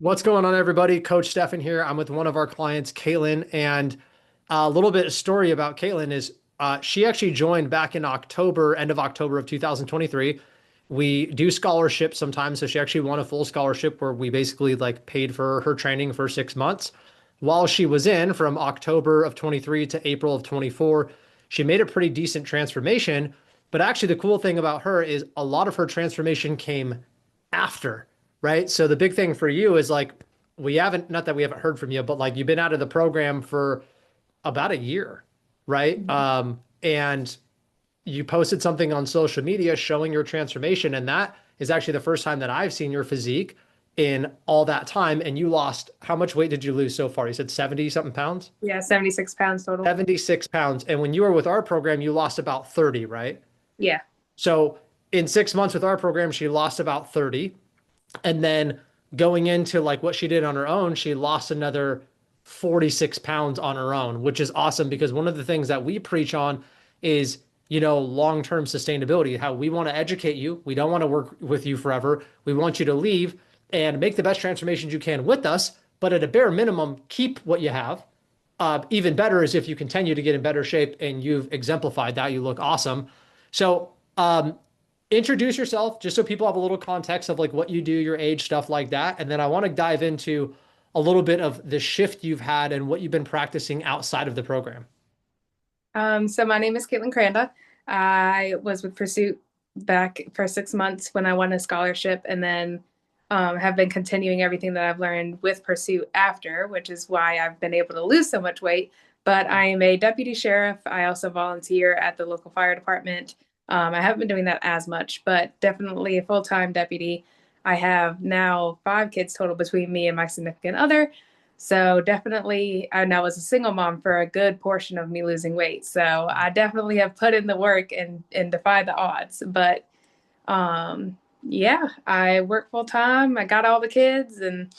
What's going on, everybody? Coach Stefan here. I'm with one of our clients, Kaitlin, and a little bit of story about Kaitlin is she actually joined back in October, end of October of 2023. We do scholarships sometimes, so she actually won a full scholarship where we basically like paid for her training for 6 months. While she was in from October of 23 to April of 24, she made a pretty decent transformation. But actually, the cool thing about her is a lot of her transformation came after, right? So the big thing for you is like, we haven't, not that we haven't heard from you, but like you've been out of the program for about a year, right? Mhm. And you posted something on social media showing your transformation. And that is actually the first time that I've seen your physique in all that time. And you lost, how much weight did you lose so far? You said 70 something pounds? Yeah, 76 pounds total. 76 pounds. And when you were with our program, you lost about 30, right? Yeah. So in 6 months with our program, she lost about 30. And then going into like what she did on her own, she lost another 46 pounds on her own, which is awesome because one of the things that we preach on is, long-term sustainability, how we want to educate you. We don't want to work with you forever. We want you to leave and make the best transformations you can with us, but at a bare minimum, keep what you have. Even better is if you continue to get in better shape and you've exemplified that, you look awesome. So, introduce yourself just so people have a little context of like what you do, your age, stuff like that. And then I want to dive into a little bit of the shift you've had and what you've been practicing outside of the program. So my name is Kaitlin Kranda. I was with Pursuit back for 6 months when I won a scholarship, and then have been continuing everything that I've learned with Pursuit after, which is why I've been able to lose so much weight. But I am a deputy sheriff. I also volunteer at the local fire department. I haven't been doing that as much, but definitely a full-time deputy. I have now 5 kids total between me and my significant other. So definitely, I now was a single mom for a good portion of me losing weight. So I definitely have put in the work and defied the odds. But yeah, I work full time. I got all the kids and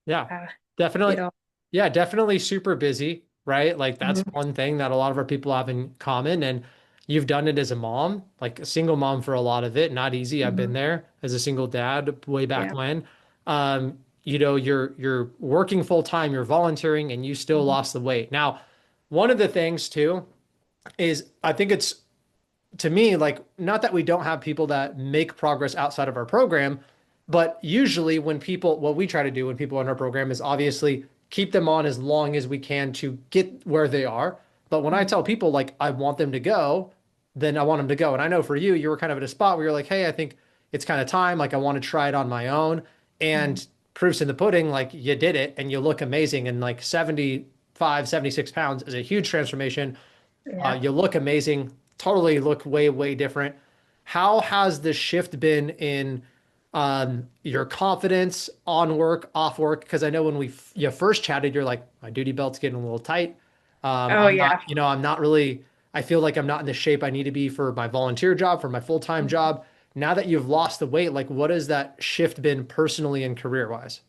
Yeah, uh, definitely. get all. Yeah, definitely super busy, right? Like that's Mhm. one thing that a lot of our people have in common. And you've done it as a mom, like a single mom for a lot of it. Not easy. I've been Mhm. there as a single dad way back Yeah. when. You're working full time, you're volunteering, and you still Mhm. lost the weight. Now, one of the things too is I think it's to me, like, not that we don't have people that make progress outside of our program, but usually when people, what we try to do when people are in our program is obviously keep them on as long as we can to get where they are. But when I Mhm. tell people, like, I want them to go, then I want them to go. And I know for you, you were kind of at a spot where you're like, hey, I think it's kind of time. Like, I want to try it on my own. Mhm. And proofs in the pudding, like, you did it and you look amazing. And like 75, 76 pounds is a huge transformation. Yeah. You look amazing, totally look way, way different. How has the shift been in your confidence on work, off work? Because I know when you first chatted, you're like, my duty belt's getting a little tight. Oh I'm not, yeah. I'm not really, I feel like I'm not in the shape I need to be for my volunteer job, for my full-time job. Now that you've lost the weight, like what has that shift been personally and career-wise?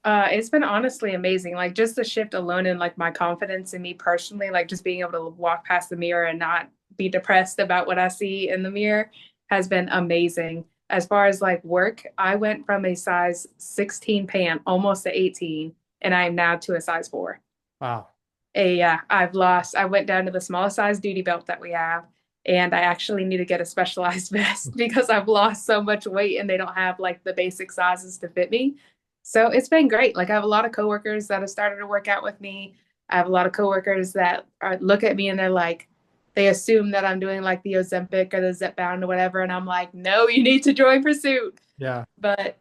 It's been honestly amazing. Like just the shift alone in like my confidence in me personally, like just being able to walk past the mirror and not be depressed about what I see in the mirror has been amazing. As far as like work, I went from a size 16 pant almost to 18, and I am now to a size 4. Wow. Yeah, I went down to the smallest size duty belt that we have, and I actually need to get a specialized vest because I've lost so much weight and they don't have like the basic sizes to fit me. So it's been great. Like I have a lot of coworkers that have started to work out with me. I have a lot of coworkers that look at me and they're like, they assume that I'm doing like the Ozempic or the Zepbound or whatever, and I'm like, no, you need to join Pursuit. Yeah. But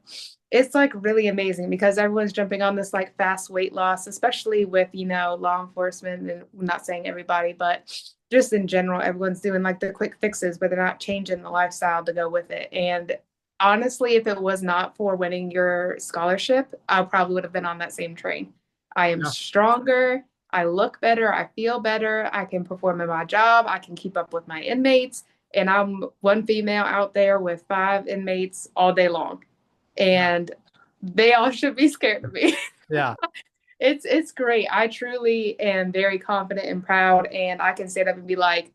it's like really amazing because everyone's jumping on this like fast weight loss, especially with, law enforcement. And I'm not saying everybody, but just in general, everyone's doing like the quick fixes, but they're not changing the lifestyle to go with it. And honestly, if it was not for winning your scholarship, I probably would have been on that same train. I am Yeah. stronger. I look better. I feel better. I can perform in my job. I can keep up with my inmates. And I'm one female out there with 5 inmates all day long, Yeah. and they all should be scared of me. Yeah. It's great. I truly am very confident and proud, and I can stand up and be like,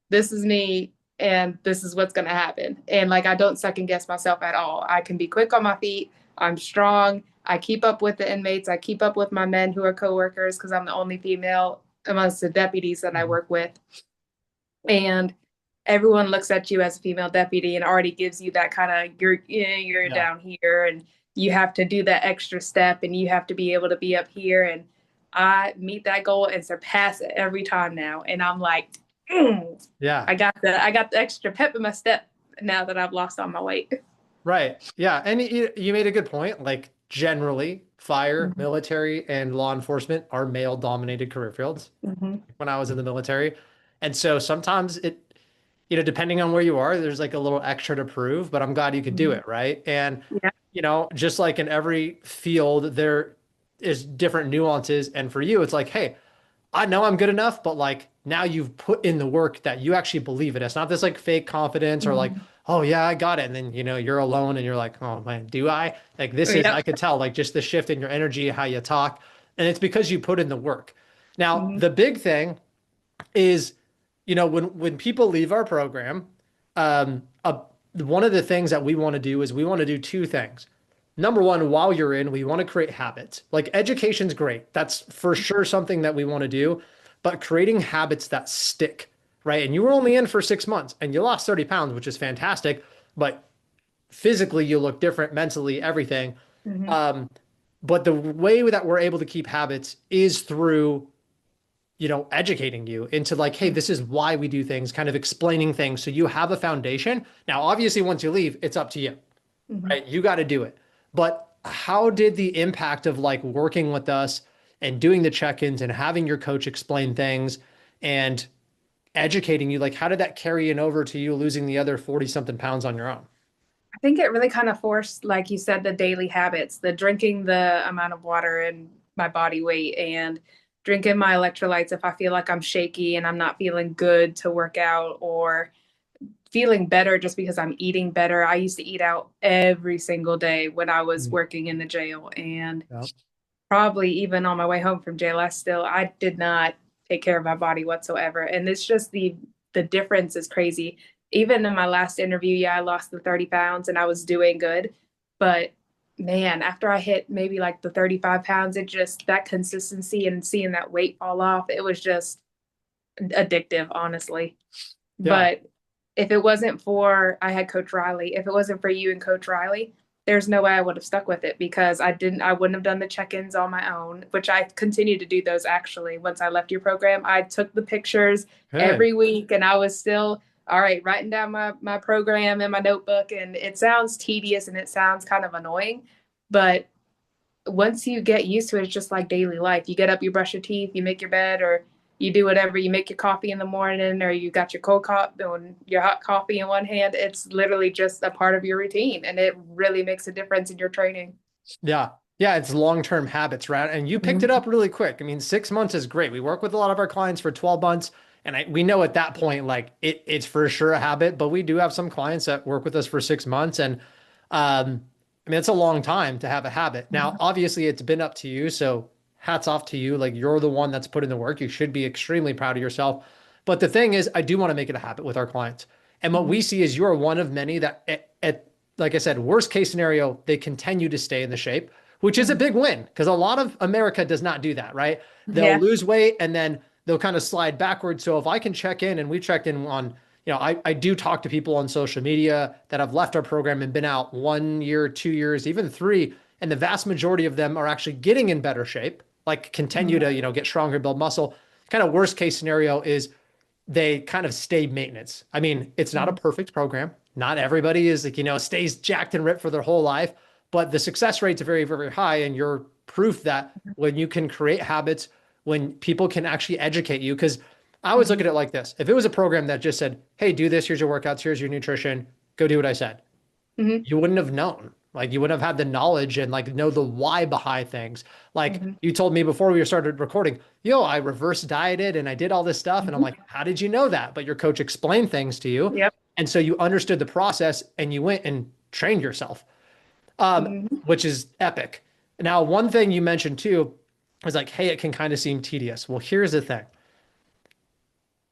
"This is me, and this is what's going to happen." And like I don't second guess myself at all. I can be quick on my feet. I'm strong. I keep up with the inmates. I keep up with my men who are coworkers because I'm the only female amongst the deputies that I Mhm. work with. And everyone looks at you as a female deputy and already gives you that kind of you're Yeah. down here and you have to do that extra step and you have to be able to be up here. And I meet that goal and surpass it every time now. And I'm like, mm, Yeah. I got the extra pep in my step now that I've lost all my weight. Right. Yeah. And you made a good point. Like generally, fire, Mm-hmm. military, and law enforcement are male dominated career fields Mm-hmm. when I was in the military. And so sometimes depending on where you are, there's like a little extra to prove, but I'm glad you could do Mm-hmm. it. Right. And, Yeah. just like in every field, there is different nuances. And for you, it's like, hey, I know I'm good enough, but like now you've put in the work that you actually believe it. It's not this like fake confidence or like, Mm-hmm. oh yeah, I got it. And then, you're alone and you're like, oh man, do I? Like I Yep. could tell like just the shift in your energy, how you talk. And it's because you put in the work. Now, Mm-hmm. the big thing is, when people leave our program, um, uh, one of the things that we want to do is we want to do two things. Number one, while you're in, we want to create habits. Like education's great. That's for sure something that we want to do, but creating habits that stick, right? And you were only in for 6 months and you lost 30 pounds, which is fantastic, but physically you look different, mentally, everything. Mm-hmm. Um, but the way that we're able to keep habits is through educating you into like, hey, this is why we do things, kind of explaining things so you have a foundation. Now, obviously, once you leave, it's up to you, Mm-hmm. right? You got to do it. But how did the impact of like working with us and doing the check-ins and having your coach explain things and educating you, like, how did that carry in over to you losing the other 40 something pounds on your own? I think it really kind of forced, like you said, the daily habits, the drinking the amount of water and my body weight and drinking my electrolytes if I feel like I'm shaky and I'm not feeling good to work out or feeling better just because I'm eating better. I used to eat out every single day when I was Mm. working in the jail and Yep. probably even on my way home from jail, I did not take care of my body whatsoever. And it's just the difference is crazy. Even in my last interview, yeah, I lost the 30 pounds and I was doing good. But man, after I hit maybe like the 35 pounds, it just that consistency and seeing that weight fall off, it was just addictive, honestly. Yeah. But if it wasn't for I had Coach Riley, if it wasn't for you and Coach Riley, there's no way I would have stuck with it because I wouldn't have done the check-ins on my own, which I continue to do those actually. Once I left your program, I took the pictures Good. every week and I was still all right, writing down my program in my notebook. And it sounds tedious and it sounds kind of annoying, but once you get used to it, it's just like daily life. You get up, you brush your teeth, you make your bed, or you do whatever. You make your coffee in the morning, or you got your cold coffee and your hot coffee in one hand. It's literally just a part of your routine, and it really makes a difference in your training. Yeah. Yeah, it's long-term habits, right? And you picked it Mm-hmm. up really quick. I mean, 6 months is great. We work with a lot of our clients for 12 months, and we know at that point, like it's for sure a habit, but we do have some clients that work with us for 6 months. And I mean, it's a long time to have a habit. Now, obviously, it's been up to you. So hats off to you. Like you're the one that's put in the work. You should be extremely proud of yourself. But the thing is, I do want to make it a habit with our clients. And what we Mm-hmm. see is you're one of many that like I said, worst case scenario, they continue to stay in the shape, which is a big win because a lot of America does not do that, right? They'll Yeah. lose weight and then they'll kind of slide backwards. So if I can check in and we checked in on, I do talk to people on social media that have left our program and been out 1 year, 2 years, even three. And the vast majority of them are actually getting in better shape, like continue to, get stronger, build muscle. Kind of worst case scenario is they kind of stay maintenance. I mean, it's not a Mm-hmm. perfect program. Not everybody is like, stays jacked and ripped for their whole life, but the success rates are very, very high. And you're proof that when you can create habits, when people can actually educate you, because I always look Mm-hmm. at it like this. If it was a program that just said, hey, do this, here's your workouts, here's your nutrition, go do what I said, Mm-hmm. you wouldn't have known. Like you wouldn't have had the knowledge and like know the why behind things. Like Mm-hmm. you told me before we started recording, I reverse dieted and I did all this stuff. And I'm Mm-hmm. like, how did you know that? But your coach explained things to you. Yep. And so you understood the process and you went and trained yourself, Mm-hmm. which is epic. Now, one thing you mentioned too is like, hey, it can kind of seem tedious. Well, here's the thing.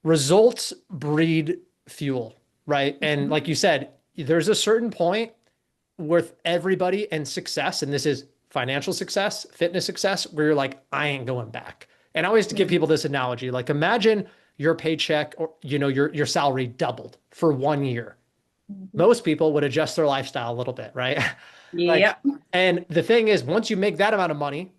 Results breed fuel, right? And like you said, there's a certain point with everybody and success, and this is financial success, fitness success, where you're like, I ain't going back. And I always give Mhm. people this analogy, like imagine your paycheck or your salary doubled for 1 year. Mhm. Most people would adjust their lifestyle a little bit, right? Like, Yep. and the thing is, once you make that amount of money,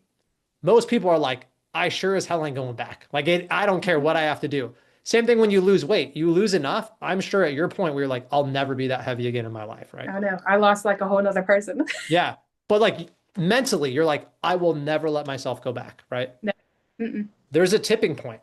most people are like, I sure as hell ain't going back. Like I don't care what I have to do. Same thing when you lose weight. You lose enough. I'm sure at your point where you're like, I'll never be that heavy again in my life, right? I know. I lost like a whole nother person. Yeah. But like mentally, you're like, I will never let myself go back, right? No. Mm-mm. There's a tipping point.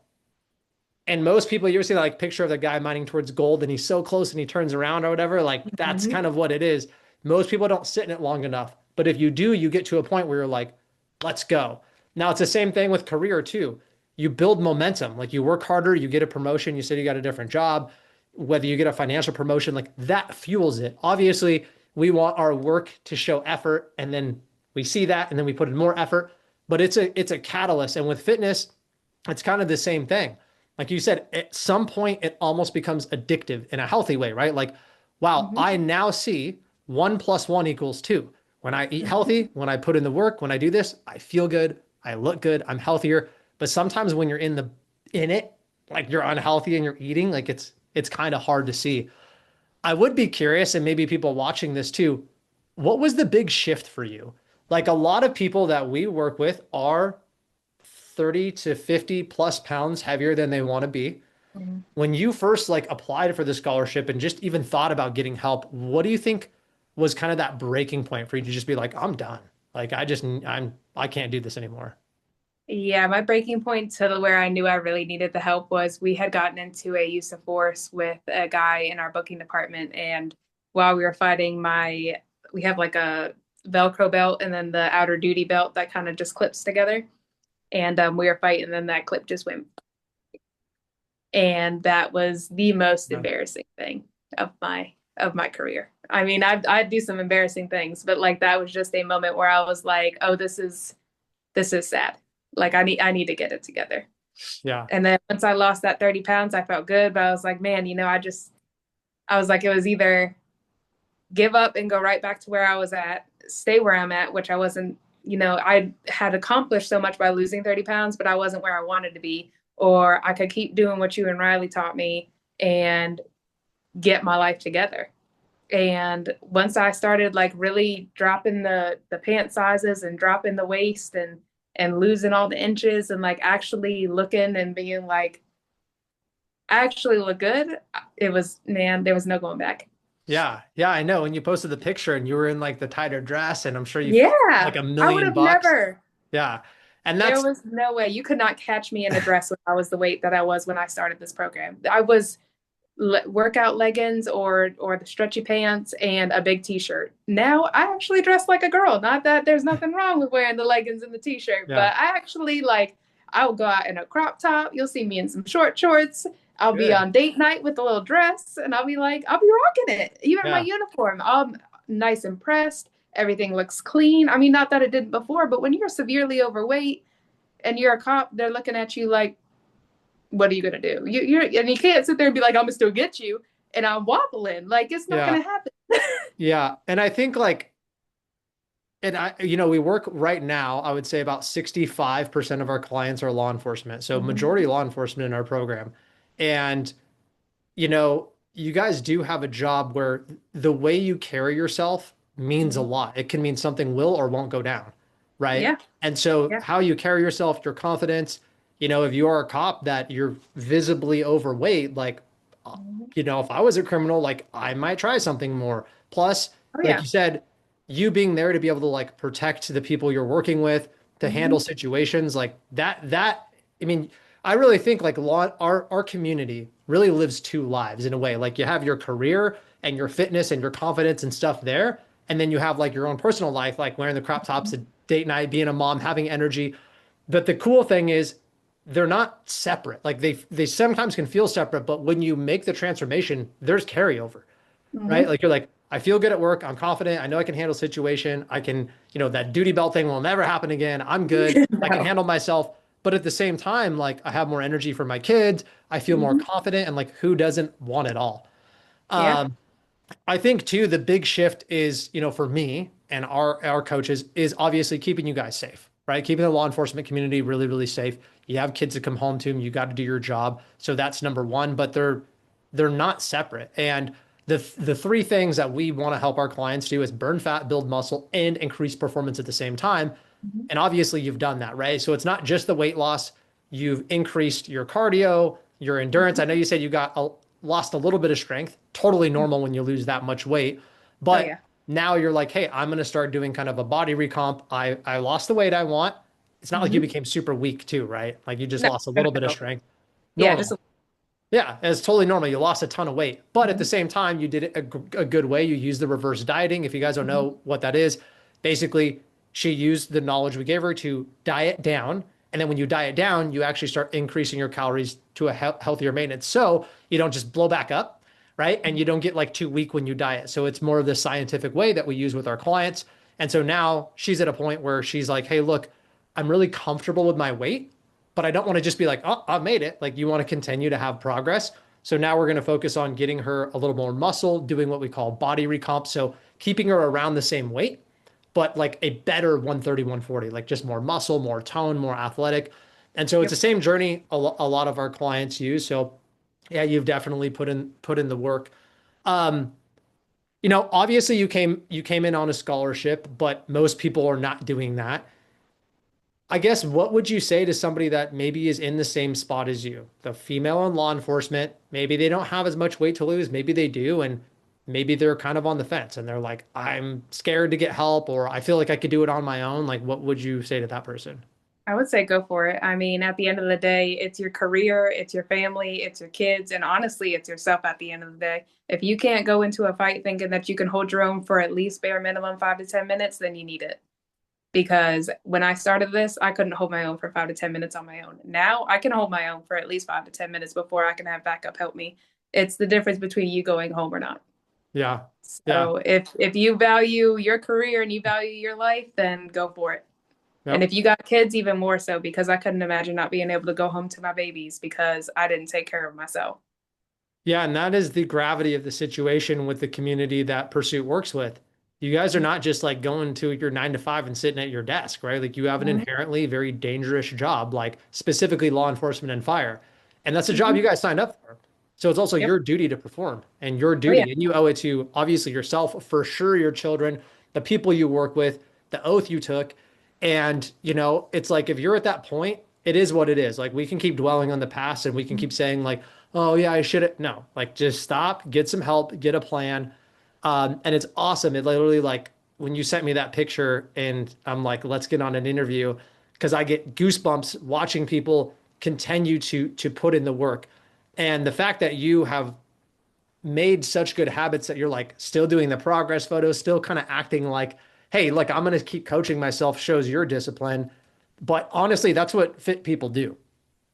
And most people, you ever see that like picture of the guy mining towards gold and he's so close and he turns around or whatever? Like that's Mhm. kind of what it is. Most people don't sit in it long enough. But if you do, you get to a point where you're like, let's go. Now it's the same thing with career too. You build momentum. Like you work harder, you get a promotion, you said you got a different job, whether you get a financial promotion, like that fuels it. Obviously, we want our work to show effort and then we see that and then we put in more effort, but it's a catalyst. And with fitness, it's kind of the same thing. Like you said, at some point it almost becomes addictive in a healthy way, right? Like, wow, Mhm. I now see 1 + 1 = 2. When I eat Mhm. healthy, when I put in the work, when I do this, I feel good, I look good, I'm healthier. But sometimes when you're in it, like you're unhealthy and you're eating, like it's kind of hard to see. I would be curious, and maybe people watching this too, what was the big shift for you? Like a lot of people that we work with are 30 to 50 plus pounds heavier than they want to be. Mhm. When you first like applied for the scholarship and just even thought about getting help, what do you think was kind of that breaking point for you to just be like, I'm done. Like I can't do this anymore. Yeah, my breaking point to where I knew I really needed the help was we had gotten into a use of force with a guy in our booking department. And while we were fighting, we have like a Velcro belt and then the outer duty belt that kind of just clips together. And we were fighting, and then that clip just went. And that was the most Yeah. embarrassing thing of my career. I mean, I do some embarrassing things, but like that was just a moment where I was like, oh, this is sad. Like I need to get it together. Yeah. And then once I lost that 30 pounds, I felt good, but I was like, man, I was like, it was either give up and go right back to where I was at, stay where I'm at, which I wasn't, I had accomplished so much by losing 30 pounds, but I wasn't where I wanted to be. Or I could keep doing what you and Riley taught me and get my life together. And once I started like really dropping the pant sizes and dropping the waist and losing all the inches and like actually looking and being like, I actually look good, it was, man, there was no going back. Yeah. Yeah. I know. When you posted the picture and you were in like the tighter dress and I'm sure you felt like Yeah, a I would million have bucks. never. Yeah. And There that's, was no way you could not catch me in a dress when I was the weight that I was when I started this program. I was workout leggings or the stretchy pants and a big t-shirt. Now I actually dress like a girl. Not that there's nothing wrong with wearing the leggings and the t-shirt, yeah, but I actually like I'll go out in a crop top. You'll see me in some short shorts. I'll be good. on date night with a little dress and I'll be rocking it. Even my Yeah. uniform, I'm nice and pressed. Everything looks clean. I mean, not that it didn't before, but when you're severely overweight and you're a cop, they're looking at you like, what are you gonna do? And you can't sit there and be like, I'm gonna still get you, and I'm wobbling. Like it's not Yeah. gonna happen. Yeah. And I think like, and we work right now, I would say about 65% of our clients are law enforcement. So Mhm. majority law enforcement in our program. And, you guys do have a job where the way you carry yourself means a Mhm. lot. It can mean something will or won't go down, right? Yeah, And so yeah. how you carry yourself, your confidence, if you are a cop that you're visibly overweight, like, uh, Mhm. if I was a criminal, like I might try something more. Plus, Oh like yeah. you said, you being there to be able to like protect the people you're working with, to handle Mhm. situations like that, I mean, I really think like our community really lives two lives in a way. Like you have your career and your fitness and your confidence and stuff there, and then you have like your own personal life, like wearing the crop tops at date night, being a mom, having energy. But the cool thing is they're not separate. Like they sometimes can feel separate, but when you make the transformation, there's carryover, right? Mhm. Like you're like, I feel good at work. I'm confident. I know I can handle situation. I can, that duty belt thing will never happen again. I'm good. I can No. handle myself. But at the same time, like I have more energy for my kids. I feel more Mhm. confident and like who doesn't want it all? Yeah. Um, I think too, the big shift is, for me, and our coaches is obviously keeping you guys safe, right? Keeping the law enforcement community really, really safe. You have kids that come home to them, you got to do your job. So that's number one, but they're not separate. And the three things that we want to help our clients do is burn fat, build muscle, and increase performance at the same time. Mhm. And obviously you've done that, right? So it's not just the weight loss, you've increased your cardio, your endurance. I know you said you lost a little bit of strength, totally normal when you lose that much weight. Oh But yeah. now you're like, hey, I'm going to start doing kind of a body recomp. I lost the weight I want. It's not like you Hmm. became super weak too, right? Like you just No, lost a no, little bit of no. strength. Yeah, just Normal. Yeah, it's totally normal. You lost a ton of weight, but at the mhm, same time, you did it a good way. You used the reverse dieting. If you guys don't mhm. know what that is, basically, she used the knowledge we gave her to diet down. And then when you diet down, you actually start increasing your calories to a healthier maintenance. So you don't just blow back up, right? And you don't get like too weak when you diet. So it's more of the scientific way that we use with our clients. And so now she's at a point where she's like, hey, look, I'm really comfortable with my weight, but I don't want to just be like, oh, I made it. Like you want to continue to have progress. So now we're going to focus on getting her a little more muscle, doing what we call body recomp. So keeping her around the same weight, but like a better 130, 140, like just more muscle, more tone, more athletic. And so it's the Yep. same journey a lot of our clients use. So yeah, you've definitely put in the work. Um, obviously you came in on a scholarship, but most people are not doing that. I guess what would you say to somebody that maybe is in the same spot as you? The female in law enforcement, maybe they don't have as much weight to lose, maybe they do, and maybe they're kind of on the fence and they're like, I'm scared to get help, or I feel like I could do it on my own. Like, what would you say to that person? I would say go for it. I mean, at the end of the day, it's your career, it's your family, it's your kids, and honestly, it's yourself at the end of the day. If you can't go into a fight thinking that you can hold your own for at least bare minimum 5 to 10 minutes, then you need it. Because when I started this, I couldn't hold my own for 5 to 10 minutes on my own. Now I can hold my own for at least 5 to 10 minutes before I can have backup help me. It's the difference between you going home or not. Yeah. Yeah. So if you value your career and you value your life, then go for it. And Yep. if you got kids, even more so, because I couldn't imagine not being able to go home to my babies because I didn't take care of myself. Yeah, and that is the gravity of the situation with the community that Pursuit works with. You guys are not just like going to your 9 to 5 and sitting at your desk, right? Like you have an Mhm. inherently very dangerous job, like specifically law enforcement and fire. And that's a job you Mhm. guys signed up for. So it's also Yep. your duty to perform and your Oh yeah. duty. And you owe it to obviously yourself, for sure, your children, the people you work with, the oath you took. And, it's like if you're at that point, it is what it is. Like we can keep dwelling on the past and we can keep saying, like, oh yeah, I should have. No, like just stop, get some help, get a plan. And it's awesome. It literally like when you sent me that picture and I'm like, let's get on an interview because I get goosebumps watching people continue to put in the work. And the fact that you have made such good habits that you're like still doing the progress photos, still kind of acting like, hey, like I'm going to keep coaching myself shows your discipline. But honestly, that's what fit people do.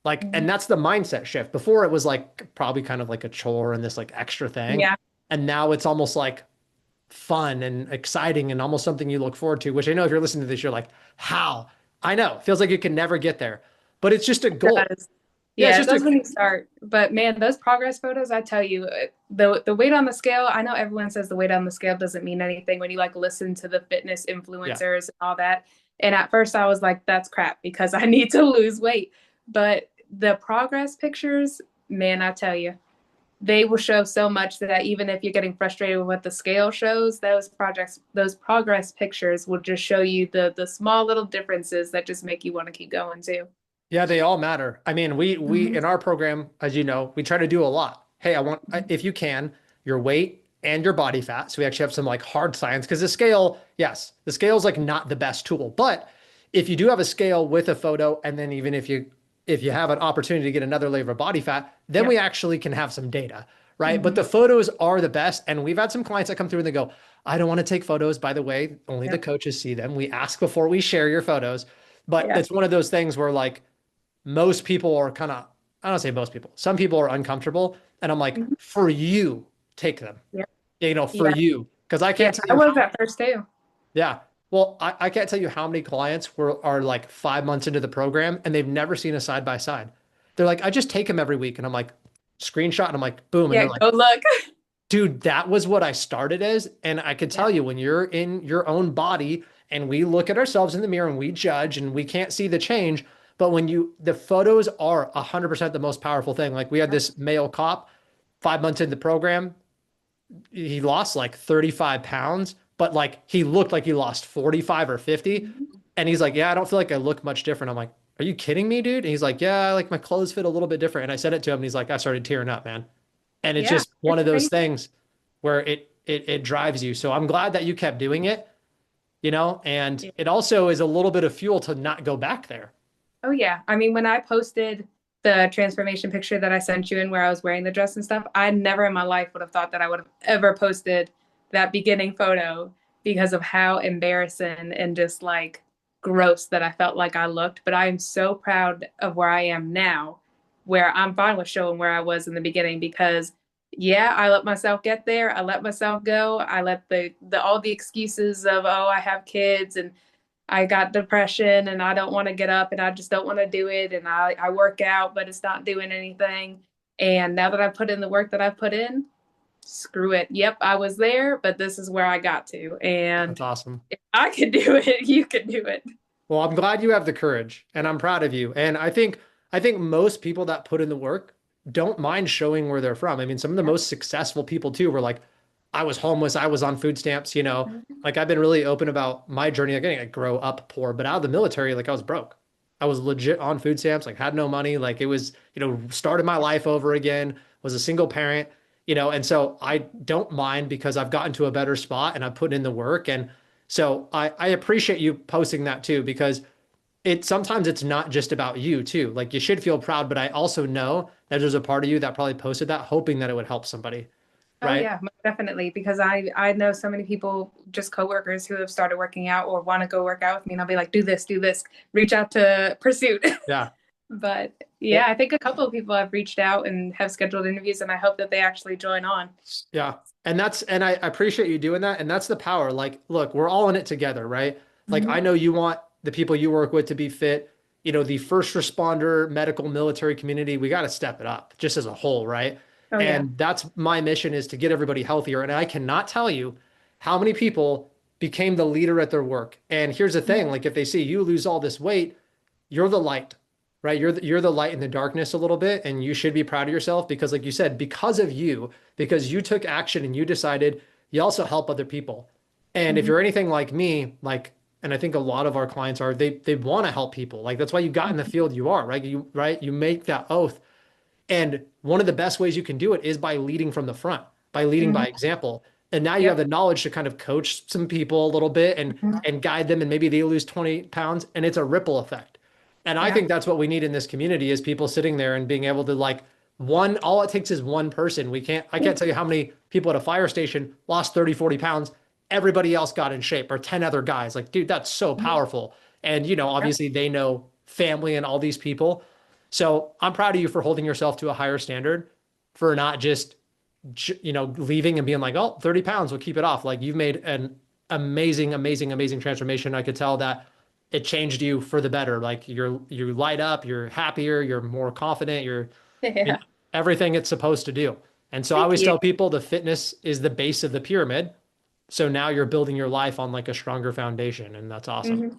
Like, Mhm. and that's the mindset shift. Before it was like probably kind of like a chore and this like extra thing. Yeah. And now it's almost like fun and exciting and almost something you look forward to, which I know if you're listening to this, you're like, how? I know, it feels like you can never get there, but it's just a It goal. does. Yeah, it's Yeah, it just does a, when you start. But man, those progress photos, I tell you, the weight on the scale, I know everyone says the weight on the scale doesn't mean anything when you like listen to the fitness yeah. influencers and all that. And at first I was like, that's crap because I need to lose weight. But the progress pictures, man, I tell you, they will show so much that even if you're getting frustrated with what the scale shows, those progress pictures will just show you the small little differences that just make you want to keep going too. Yeah, they all matter. I mean, we Mhm. in our program, as you know, we try to do a lot. Hey, I want if you can, your weight and your body fat. So we actually have some like hard science because the scale, yes, the scale is like not the best tool. But if you do have a scale with a photo, and then even if you have an opportunity to get another layer of body fat, then we Yep. actually can have some data, right? But Hmm. the photos are the best. And we've had some clients that come through and they go, I don't want to take photos. By the way, only the Yep. coaches see them. We ask before we share your photos. But Yeah. it's one of those things where like most people are kind of, I don't say most people, some people are uncomfortable. And I'm like, Mhm. for you, take them, Yep. for Yeah. you. Because I Yeah. can't tell I you was how, at first too. yeah. Well, I can't tell you how many clients are like 5 months into the program and they've never seen a side by side. They're like, I just take them every week. And I'm like, screenshot. And I'm like, boom. And Yeah. they're like, Go look. Dude, that was what I started as. And I could tell Yeah. you when you're in your own body and we look at ourselves in the mirror and we judge and we can't see the change. But when the photos are 100% the most powerful thing. Like we had Yeah. this male cop 5 months into the program, he lost like 35 pounds, but like he looked like he lost 45 or 50. Mhm. And he's like, yeah, I don't feel like I look much different. I'm like, are you kidding me, dude? And he's like, yeah, like my clothes fit a little bit different. And I said it to him and he's like, I started tearing up, man. And it's Yeah, just one it's of those crazy. things where it drives you. So I'm glad that you kept doing it, and Yeah. it also is a little bit of fuel to not go back there. Oh yeah. I mean, when I posted the transformation picture that I sent you and where I was wearing the dress and stuff, I never in my life would have thought that I would have ever posted that beginning photo because of how embarrassing and just like gross that I felt like I looked. But I am so proud of where I am now, where I'm fine with showing where I was in the beginning because yeah, I let myself get there. I let myself go. I let the all the excuses of, oh, I have kids and I got depression and I don't want to get up and I just don't want to do it. And I work out, but it's not doing anything. And now that I've put in the work that I've put in, screw it. Yep, I was there, but this is where I got to. That's And awesome. if I can do it, you can do it. Well, I'm glad you have the courage and I'm proud of you. And I think most people that put in the work don't mind showing where they're from. I mean, some of the Yeah. most successful people too were like, I was homeless, I was on food stamps. Mhm. Like I've been really open about my journey. Like, I didn't grow up poor, but out of the military, like I was broke. I was legit on food stamps, like had no money. Like it was, started my life over again, was a single parent. And so I don't mind because I've gotten to a better spot and I've put in the work. And so I appreciate you posting that too, because sometimes it's not just about you too. Like you should feel proud, but I also know that there's a part of you that probably posted that hoping that it would help somebody, Oh right? yeah, most definitely. Because I know so many people, just coworkers who have started working out or want to go work out with me, and I'll be like, do this, reach out to Pursuit. Yeah. But yeah, Well, I think a couple of people have reached out and have scheduled interviews, and I hope that they actually join on. yeah. And I appreciate you doing that. And that's the power. Like, look, we're all in it together, right? Like, I Mhm. know you want the people you work with to be fit. The first responder, medical, military community, we got to step it up just as a whole, right? Oh yeah. And that's my mission is to get everybody healthier. And I cannot tell you how many people became the leader at their work. And here's the thing, like if they see you lose all this weight, you're the light, right? You're the light in the darkness a little bit, and you should be proud of yourself because, like you said, because of you, because you took action and you decided, you also help other people. And if Mhm. you're anything like me, and I think a lot of our clients are, they want to help people. Like that's why you got in the field you are, right? You make that oath. And one of the best ways you can do it is by leading from the front, by leading by Mhm. example. And now you have Yep. the knowledge to kind of coach some people a little bit and Mhm. and guide them, and maybe they lose 20 pounds, and it's a ripple effect. And I Yeah. think that's what we need in this community is people sitting there and being able to like all it takes is one person. I can't tell you how many people at a fire station lost 30, 40 pounds. Everybody else got in shape, or 10 other guys. Like, dude, that's so Mhm. powerful. And Yep. obviously they know family and all these people. So I'm proud of you for holding yourself to a higher standard, for not just, leaving and being like, oh, 30 pounds, we'll keep it off. Like you've made an amazing, amazing, amazing transformation. I could tell that it changed you for the better. Like you light up, you're happier, you're more confident, you're in Yeah. everything it's supposed to do. And so I Thank always you. tell people the fitness is the base of the pyramid. So now you're building your life on like a stronger foundation, and that's awesome. Mhm.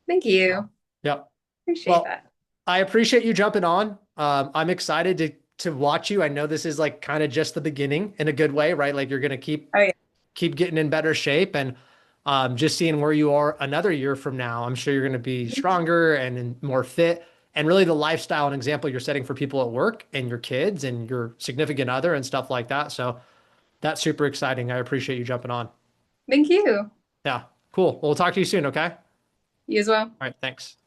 Thank So, you. yep. Appreciate Well, that. I appreciate you jumping on. I'm excited to watch you. I know this is like kind of just the beginning in a good way, right? Like you're gonna keep Oh yeah. keep getting in better shape, and just seeing where you are another year from now. I'm sure you're gonna be stronger and more fit. And really the lifestyle and example you're setting for people at work and your kids and your significant other and stuff like that. So that's super exciting. I appreciate you jumping on. Thank you. Yeah, cool. Well, we'll talk to you soon, okay? All You as well. right, thanks.